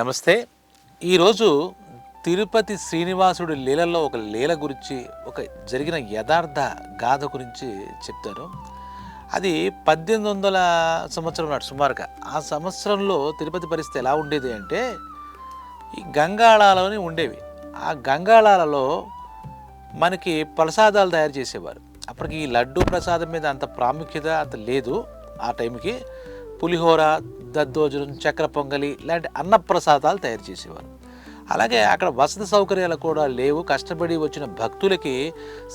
నమస్తే. ఈరోజు తిరుపతి శ్రీనివాసుడి లీలల్లో ఒక లీల గురించి, ఒక జరిగిన యథార్థ గాథ గురించి చెప్తాను. అది 1800 సంవత్సరం నాడు సుమారుగా. ఆ సంవత్సరంలో తిరుపతి పరిస్థితి ఎలా ఉండేది అంటే, ఈ గంగాళాలని ఉండేవి. ఆ గంగాళాలలో మనకి ప్రసాదాలు తయారు చేసేవారు. అప్పటికి ఈ లడ్డు ప్రసాదం మీద అంత ప్రాముఖ్యత అంత లేదు. ఆ టైంకి పులిహోర, దద్దోజనం, చక్కెర పొంగలి లాంటి అన్నప్రసాదాలు తయారు చేసేవారు. అలాగే అక్కడ వసతి సౌకర్యాలు కూడా లేవు. కష్టపడి వచ్చిన భక్తులకి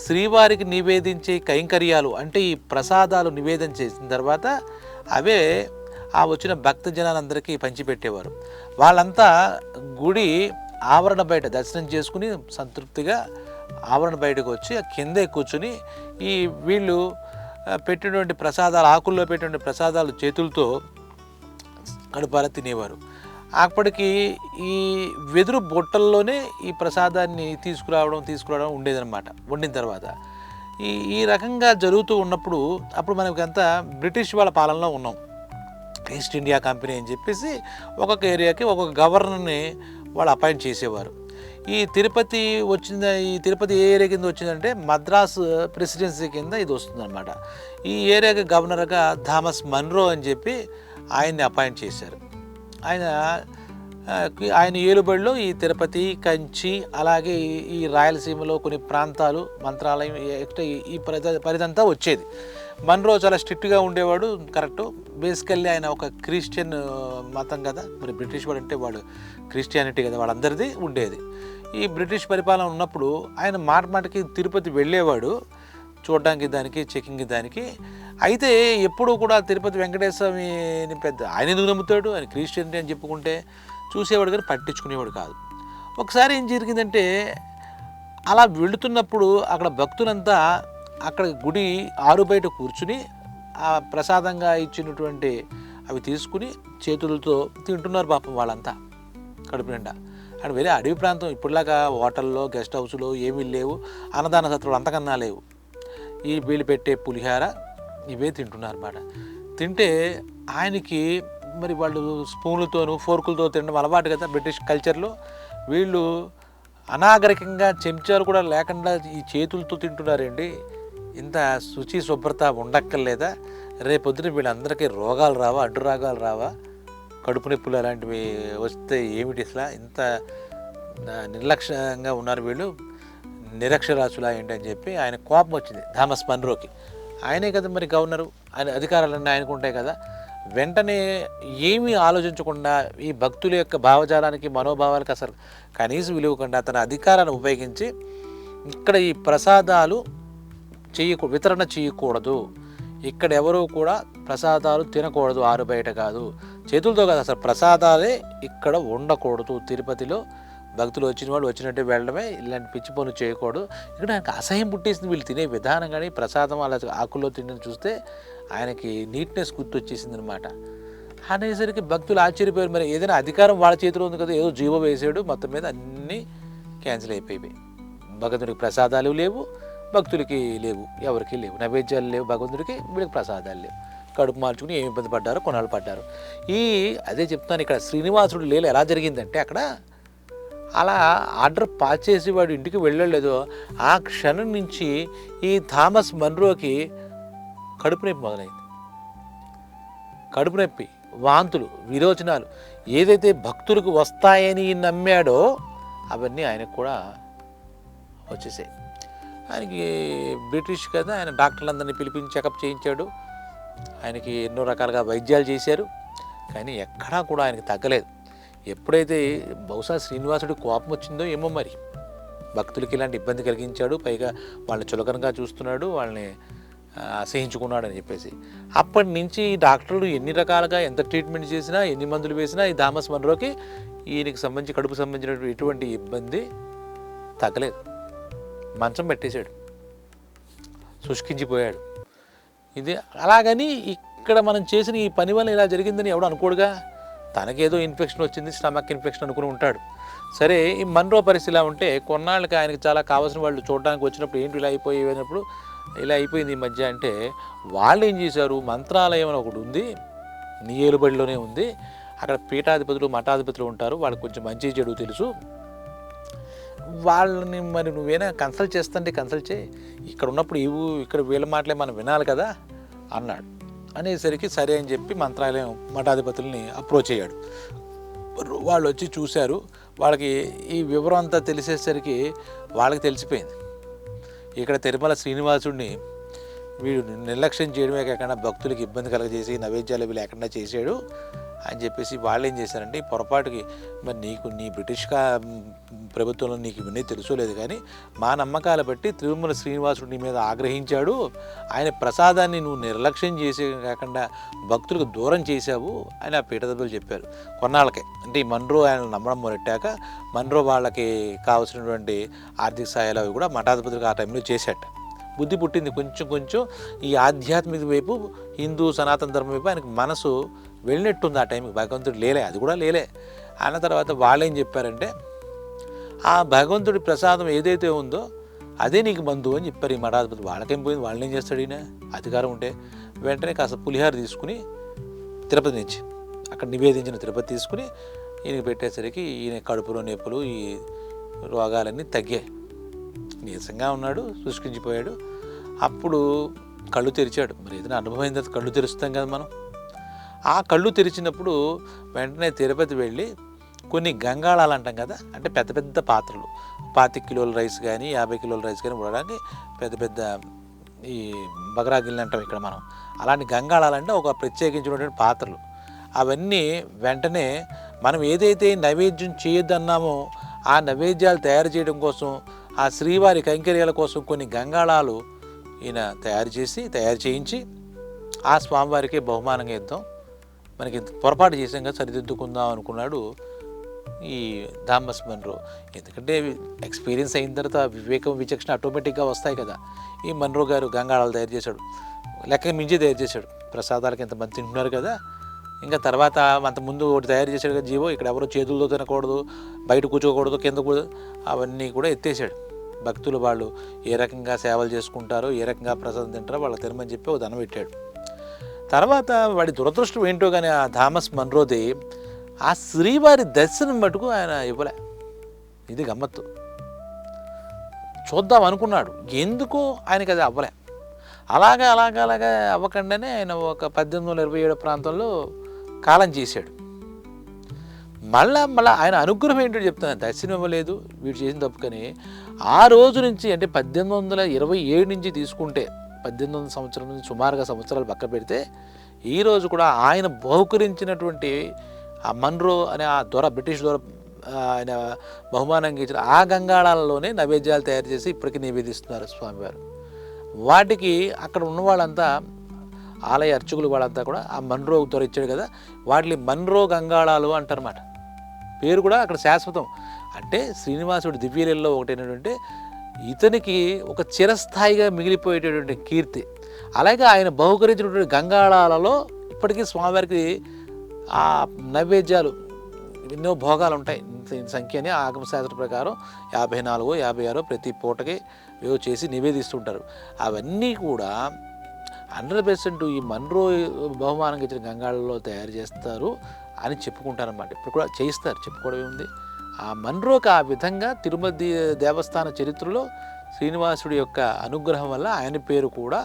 శ్రీవారికి నివేదించే కైంకర్యాలు అంటే ఈ ప్రసాదాలు నివేదన చేసిన తర్వాత అవే ఆ వచ్చిన భక్త జనాలందరికీ పంచిపెట్టేవారు. వాళ్ళంతా గుడి ఆవరణ బయట దర్శనం చేసుకుని సంతృప్తిగా ఆవరణ బయటకు వచ్చి కిందే కూర్చుని ఈ వీళ్ళు పెట్టినటువంటి ప్రసాదాలు, ఆకుల్లో పెట్టినటువంటి ప్రసాదాలు చేతులతో కడుపారా తినేవారు. అప్పటికి ఈ వెదురు బొట్టల్లోనే ఈ ప్రసాదాన్ని తీసుకురావడం ఉండేదన్నమాట. వండిన తర్వాత ఈ రకంగా జరుగుతూ ఉన్నప్పుడు అప్పుడు మనకంతా బ్రిటిష్ వాళ్ళ పాలనలో ఉన్నాం. ఈస్ట్ ఇండియా కంపెనీ అని చెప్పేసి ఒక్కొక్క ఏరియాకి ఒక్కొక్క గవర్నర్ని వాళ్ళు అపాయింట్ చేసేవారు. ఈ తిరుపతి ఏ ఏరియా కింద వచ్చిందంటే మద్రాసు ప్రెసిడెన్సీ కింద ఇది వస్తుందన్నమాట. ఈ ఏరియాకి గవర్నర్గా థామస్ మన్రో అని చెప్పి ఆయన్ని అపాయింట్ చేశారు. ఆయన ఏలుబడిలో ఈ తిరుపతి, కంచి, అలాగే ఈ రాయలసీమలో కొన్ని ప్రాంతాలు, మంత్రాలయం ఈ పరిధంతా వచ్చేది. మన్రో చాలా స్ట్రిక్ట్గా ఉండేవాడు. కరెక్టు. బేసికల్లీ ఆయన ఒక క్రిస్టియన్ మతం కదా, మరి బ్రిటిష్ వాడు అంటే వాడు క్రిస్టియానిటీ కదా, వాళ్ళందరిది ఉండేది. ఈ బ్రిటిష్ పరిపాలన ఉన్నప్పుడు ఆయన మాటికి తిరుపతి వెళ్ళేవాడు చూడడానికి, దానికి చెకింగ్ దానికి. అయితే ఎప్పుడూ కూడా తిరుపతి వెంకటేశ్వరని పెద్ద ఆయన ఎందుకు నమ్ముతాడు, ఆయన క్రిస్టియనిటీ అని చెప్పుకుంటే చూసేవాడు కానీ పట్టించుకునేవాడు కాదు. ఒకసారి ఏం జరిగిందంటే, అలా వెళుతున్నప్పుడు అక్కడ భక్తులంతా అక్కడ గుడి ఆరు బయట కూర్చుని ఆ ప్రసాదంగా ఇచ్చినటువంటి అవి తీసుకుని చేతులతో తింటున్నారు పాపం వాళ్ళంతా కడుపు నిండా. అక్కడ వేరే అడవి ప్రాంతం, ఇప్పుడులాగా హోటల్లో, గెస్ట్ హౌస్లో ఏమీ లేవు, అన్నదాన సత్రాలు అంతకన్నా లేవు. ఈ వీళ్ళు పెట్టే పులిహార ఇవే తింటున్నారు అన్నమాట. తింటే ఆయనకి మరి వాళ్ళు స్పూన్లతోనూ ఫోర్కులతో తినడం అలవాటు కదా బ్రిటిష్ కల్చర్లో. వీళ్ళు అనాగరికంగా చెంచాలు కూడా లేకుండా ఈ చేతులతో తింటున్నారండి. ఇంత శుచి శుభ్రత ఉండక్కర్లేదా? రేపొద్దున వీళ్ళందరికీ రోగాలు రావా, అడ్డురాగాలు రావా, కడుపు నొప్పులు అలాంటివి వస్తే ఏమిటి అసలు? ఇంత నిర్లక్ష్యంగా ఉన్నారు వీళ్ళు, నిరక్షరాస్యులా ఏంటి అని చెప్పి ఆయన కోపం వచ్చింది థామస్ మన్రోకి. ఆయనే కదా మరి గవర్నరు, ఆయన అధికారాలన్నీ ఆయనకు ఉంటాయి కదా. వెంటనే ఏమీ ఆలోచించకుండా ఈ భక్తుల యొక్క భావజాలానికి, మనోభావాలకు అసలు కనీసం విలువకుండా తన అధికారాన్ని ఉపయోగించి ఇక్కడ ఈ ప్రసాదాలు వితరణ చేయకూడదు, ఇక్కడ ఎవరూ కూడా ప్రసాదాలు తినకూడదు, ఆరు బయట కాదు, చేతులతో కాదు, అసలు ప్రసాదాలే ఇక్కడ ఉండకూడదు. తిరుపతిలో భక్తులు వచ్చిన వాళ్ళు వచ్చినట్టే వెళ్ళడమే, ఇలాంటి పిచ్చి పనులు చేయకూడదు. ఇక్కడ ఆయనకు అసహ్యం పుట్టేసింది వీళ్ళు తినే విధానం. కానీ ప్రసాదం అలా ఆకుల్లో తిండి చూస్తే ఆయనకి నీట్నెస్ గుర్తొచ్చేసింది అనమాట. అనేసరికి భక్తులు ఆశ్చర్యపోయారు. మరి ఏదైనా అధికారం వాళ్ళ చేతిలో ఉంది కదా, ఏదో జీవో వేసాడు, మొత్తం మీద అన్నీ క్యాన్సిల్ అయిపోయాయి. భగవంతుడికి ప్రసాదాలు లేవు, భక్తులకి లేవు, ఎవరికి లేవు, నైవేద్యాలు లేవు భగవంతుడికి, వీళ్ళకి ప్రసాదాలు లేవు. కడుపు మార్చుకుని ఏమి ఇబ్బంది పడ్డారో కొన్నాళ్ళు పడ్డారు. అదే చెప్తాను, ఇక్కడ శ్రీనివాసుడు లీల ఎలా జరిగిందంటే, అక్కడ అలా ఆర్డర్ పాస్ చేసి వాడు ఇంటికి వెళ్ళలేదో ఆ క్షణం నుంచి ఈ థామస్ మన్రోకి కడుపు నొప్పి మొదలైంది. కడుపు నొప్పి, వాంతులు, విరోచనాలు ఏదైతే భక్తులకు వస్తాయని నమ్మాడో అవన్నీ ఆయనకు కూడా వచ్చేసాయి. ఆయనకి బ్రిటిష్ కదా, ఆయన డాక్టర్లందరినీ పిలిపించి చెకప్ చేయించాడు. ఆయనకి ఎన్నో రకాలుగా వైద్యాలు చేశారు, కానీ ఎక్కడా కూడా ఆయనకి తగ్గలేదు. ఎప్పుడైతే బహుశా శ్రీనివాసుడికి కోపం వచ్చిందో ఏమో మరి, భక్తులకి ఇలాంటి ఇబ్బంది కలిగించాడు, పైగా వాళ్ళని చులకనగా చూస్తున్నాడు, వాళ్ళని అసహించుకున్నాడు అని చెప్పేసి అప్పటి నుంచి డాక్టర్లు ఎన్ని రకాలుగా ఎంత ట్రీట్మెంట్ చేసినా, ఎన్ని మందులు వేసినా ఈ థామస్ మన్రోకి ఈయనకి సంబంధించి కడుపు సంబంధించిన ఎటువంటి ఇబ్బంది తగ్గలేదు. మంచం పెట్టేశాడు, శుష్కించిపోయాడు. ఇది అలాగని ఇక్కడ మనం చేసిన ఈ పని వల్ల ఇలా జరిగిందని ఎవడు అనుకోడుగా. తనకేదో ఇన్ఫెక్షన్ వచ్చింది, స్టమక్ ఇన్ఫెక్షన్ అనుకుని ఉంటాడు. సరే, ఈ మన్రో పరిస్థితి ఇలా ఉంటే కొన్నాళ్ళకి ఆయనకి చాలా కావాల్సిన వాళ్ళు చూడడానికి వచ్చినప్పుడు ఏంటి ఇలా అయిపోయినప్పుడు ఇలా అయిపోయింది ఈ మధ్య అంటే, వాళ్ళు ఏం చేశారు, మంత్రాలయం అని ఒకటి ఉంది, నీ ఏలుబడిలోనే ఉంది, అక్కడ పీఠాధిపతులు మఠాధిపతులు ఉంటారు, వాళ్ళకి కొంచెం మంచి చెడు తెలుసు, వాళ్ళని మరి నువ్వేనా కన్సల్ట్ చేస్తుంటే కన్సల్ట్ చేయి, ఇక్కడ ఉన్నప్పుడు ఇక్కడ వీళ్ళ మాటలే మనం వినాలి కదా అన్నాడు. అనేసరికి సరే అని చెప్పి మంత్రాలయం మఠాధిపతుల్ని అప్రోచ్ అయ్యాడు. వాళ్ళు వచ్చి చూశారు. వాళ్ళకి ఈ వివరం అంతా తెలిసేసరికి వాళ్ళకి తెలిసిపోయింది, ఇక్కడ తిరుమల శ్రీనివాసుడిని వీడు నిర్లక్ష్యం చేయడమే కాకుండా భక్తులకి ఇబ్బంది కలగజేసి నైవేద్యాలు ఇవి లేకుండా చేశాడు అని చెప్పేసి వాళ్ళు ఏం చేశారంటే, ఈ పొరపాటుకి మరి నీ బ్రిటిష్ ప్రభుత్వంలో నీకు ఇవన్నీ తెలుసో లేదు కానీ మా నమ్మకాలు బట్టి తిరుమల శ్రీనివాసుడు నీ మీద ఆగ్రహించాడు, ఆయన ప్రసాదాన్ని నువ్వు నిర్లక్ష్యం చేసే కాకుండా భక్తులకు దూరం చేశావు అని ఆ పీఠాధిపతులు చెప్పారు. కొన్నాళ్ళకే అంటే ఈ మన్రో ఆయన నమ్మడం మొదలెట్టాక మన్రో వాళ్ళకి కావాల్సినటువంటి ఆర్థిక సహాయాలు అవి కూడా మఠాధిపతులకు ఆ టైంలో చేశాట. బుద్ధి పుట్టింది కొంచెం కొంచెం ఈ ఆధ్యాత్మిక వైపు, హిందూ సనాతన ధర్మం వైపు ఆయనకు మనసు వెళ్ళినట్టుంది. ఆ టైంకి భగవంతుడు లేలే, అది కూడా లేలే. అన్న తర్వాత వాళ్ళేం చెప్పారంటే, ఆ భగవంతుడి ప్రసాదం ఏదైతే ఉందో అదే నీకు మందు అని చెప్పారు ఈ మఠాధిపతి. వాళ్ళకేం పోయింది, వాళ్ళని ఏం చేస్తాడు ఈయన, అధికారం ఉంటే. వెంటనే కాస్త పులిహార తీసుకుని తిరుపతి నుంచి అక్కడ నివేదించిన తిరుపతి తీసుకుని ఈయనకి పెట్టేసరికి ఈయన కడుపులో నొప్పులు, ఈ రోగాలన్నీ తగ్గాయి. నీరసంగా ఉన్నాడు, శుష్కించిపోయాడు. అప్పుడు కళ్ళు తెరిచాడు. మరి ఏదైనా అనుభవం తర్వాత కళ్ళు తెరుస్తాం కదా మనం. ఆ కళ్ళు తెరిచినప్పుడు వెంటనే తిరుపతి వెళ్ళి కొన్ని గంగాళాలు అంటాం కదా, అంటే పెద్ద పెద్ద పాత్రలు, 25 కిలోల రైస్ కానీ 50 కిలోల రైస్ కానీ ఉండడానికి పెద్ద పెద్ద ఈ బగరాగిల్ని అంటాం ఇక్కడ మనం. అలాంటి గంగాళాలంటే ఒక ప్రత్యేకించినటువంటి పాత్రలు. అవన్నీ వెంటనే మనం ఏదైతే నైవేద్యం చేయొద్దన్నామో ఆ నైవేద్యాలు తయారు చేయడం కోసం, ఆ శ్రీవారి కైంకర్యాల కోసం కొన్ని గంగాళాలు ఈయన తయారు చేయించి ఆ స్వామివారికి బహుమానంగా ఇద్దాం, మనకి పొరపాటు చేసాం కదా సరిదిద్దుకుందాం అనుకున్నాడు ఈ థామస్ మన్రో. ఎందుకంటే ఎక్స్పీరియన్స్ అయిన తర్వాత వివేకం విచక్షణ ఆటోమేటిక్గా వస్తాయి కదా. ఈ మన్రో గారు గంగాళాలు తయారు చేశాడు, లెక్క మించి తయారు చేశాడు. ప్రసాదాలకి ఎంతమంది తింటున్నారు కదా, ఇంకా తర్వాత అంతకుముందు ఒకటి తయారు చేశాడు కదా జీవో, ఇక్కడ ఎవరో చేతులతో తినకూడదు, బయట కూర్చోకూడదు, కింద కూడా, అవన్నీ కూడా ఎత్తేసాడు. భక్తులు వాళ్ళు ఏ రకంగా సేవలు చేసుకుంటారో, ఏ రకంగా ప్రసాదం తింటారో వాళ్ళకి తినమని చెప్పి ఒక దండం పెట్టాడు. తర్వాత వాడి దురదృష్టం ఏంటో కానీ ఆ థామస్ మన్రోది ఆ శ్రీవారి దర్శనం మటుకు ఆయన ఇవ్వలే. ఇది గమ్మత్తు. చూద్దాం అనుకున్నాడు, ఎందుకో ఆయనకి అది అవ్వలే. అలాగా అవ్వకుండానే ఆయన ఒక 1827 ప్రాంతంలో కాలం చేశాడు. మళ్ళా ఆయన అనుగ్రహం ఏంటో చెప్తాను, దర్శనం ఇవ్వలేదు వీడు చేసిన తప్పుకని. ఆ రోజు నుంచి అంటే 1827 నుంచి తీసుకుంటే 1800 సంవత్సరం నుంచి సుమారుగా సంవత్సరాలు పక్క పెడితే ఈ రోజు కూడా ఆయన బహుకరించినటువంటి ఆ మన్రో అనే ఆ బ్రిటిష్ దొర ఆయన బహుమానంగా ఇచ్చిన ఆ గంగాళాలలోనే నైవేద్యాలు తయారు చేసి ఇప్పటికీ నివేదిస్తున్నారు స్వామివారు. వాటికి అక్కడ ఉన్న వాళ్ళంతా ఆలయ అర్చకులు వాళ్ళంతా కూడా ఆ మన్రో దొర ఇచ్చాడు కదా, వాటిని మన్రో గంగాళాలు అంటారన్నమాట. పేరు కూడా అక్కడ శాశ్వతం. అంటే శ్రీనివాసుడి దివ్యలీలలో ఒకటైనటువంటి ఇతనికి ఒక చిరస్థాయిగా మిగిలిపోయేటటువంటి కీర్తి. అలాగే ఆయన బహుకరించినటువంటి గంగాళాలలో ఇప్పటికీ స్వామివారికి ఆ నైవేద్యాలు ఎన్నో భోగాలు ఉంటాయి. సంఖ్యని ఆగమశాస్త్ర ప్రకారం 54, 56 ప్రతి పూటకి ఏవో చేసి నివేదిస్తుంటారు. అవన్నీ కూడా 100% ఈ మన్రో బహుమానంగా ఇచ్చిన గంగాళాలలో తయారు చేస్తారు అని చెప్పుకుంటారన్నమాట. ఇప్పుడు కూడా చేయిస్తారు, చెప్పుకోవడం ఏముంది. ఆ మన్రోకి ఆ విధంగా తిరుమల దేవస్థాన చరిత్రలో శ్రీనివాసుడి యొక్క అనుగ్రహం వల్ల ఆయన పేరు కూడా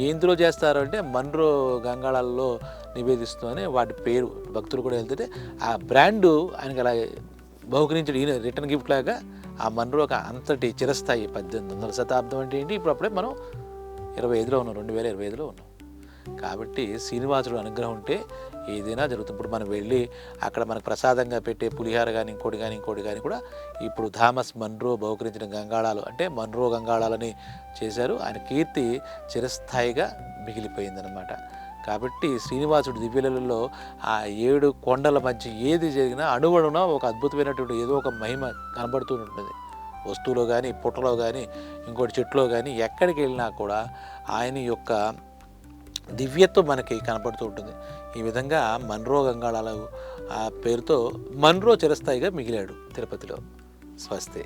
ఎందులో చేస్తారు అంటే మన్రో గంగాళాల్లో నివేదిస్తుందని వాటి పేరు. భక్తులు కూడా వెళ్తుంటే ఆ బ్రాండు ఆయనకి అలా బహుకరించడం ఈయన రిటర్న్ గిఫ్ట్ లాగా ఆ మన్రోకి అంతటి చిరస్థాయి. 1800 శతాబ్దం అంటే ఏంటి, ఇప్పుడు అప్పుడే మనం 25లో ఉన్నాం, 2025లో ఉన్నాం. కాబట్టి శ్రీనివాసుడు అనుగ్రహం ఉంటే ఏదైనా జరుగుతుంది. ఇప్పుడు మనం వెళ్ళి అక్కడ మనకు ప్రసాదంగా పెట్టే పులిహార కానీ ఇంకోటి కానీ కూడా ఇప్పుడు థామస్ మన్రో బహుకరించిన గంగాళాలు అంటే మన్రో గంగాళాలని చేశారు. ఆయన కీర్తి చిరస్థాయిగా మిగిలిపోయిందనమాట. కాబట్టి శ్రీనివాసుడి దివ్యలలో ఆ 7 కొండల మధ్య ఏది జరిగినా అణువణున ఒక అద్భుతమైనటువంటి ఏదో ఒక మహిమ కనబడుతూ ఉంటుంది. వస్తువులో కానీ, పుట్టలో కానీ, ఇంకోటి చెట్లో కానీ, ఎక్కడికి వెళ్ళినా కూడా ఆయన యొక్క దివ్యత్వం మనకి కనపడుతూ ఉంటుంది. ఈ విధంగా మన్రో గంగాళాలు ఆ పేరుతో మన్రో చిరస్థాయిగా మిగిలాడు తిరుపతిలో. స్వస్తి.